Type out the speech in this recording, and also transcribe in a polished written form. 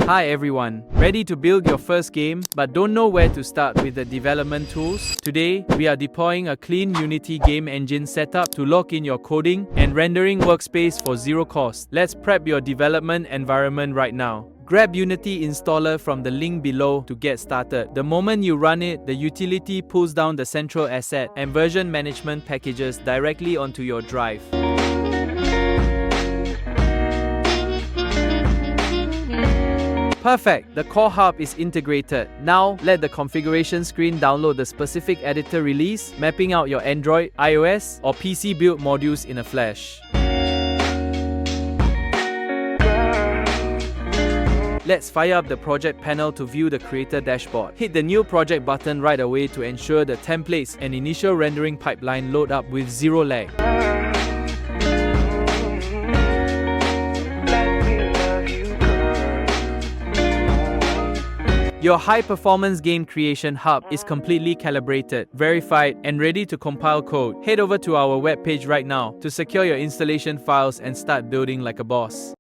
Hi everyone, ready to build your first game but don't know where to start with the development tools? Today, we are deploying a clean Unity game engine setup to lock in your coding and rendering workspace for zero cost. Let's prep your development environment right now. Grab Unity installer from the link below to get started. The moment you run it, the utility pulls down the central asset and version management packages directly onto your drive. Perfect! The core hub is integrated. Now, let the configuration screen download the specific editor release, mapping out your Android, iOS, or PC build modules in a flash. Let's fire up the project panel to view the creator dashboard. Hit the new project button right away to ensure the templates and initial rendering pipeline load up with zero lag. Your high-performance game creation hub is completely calibrated, verified, and ready to compile code. Head over to our webpage right now to secure your installation files and start building like a boss.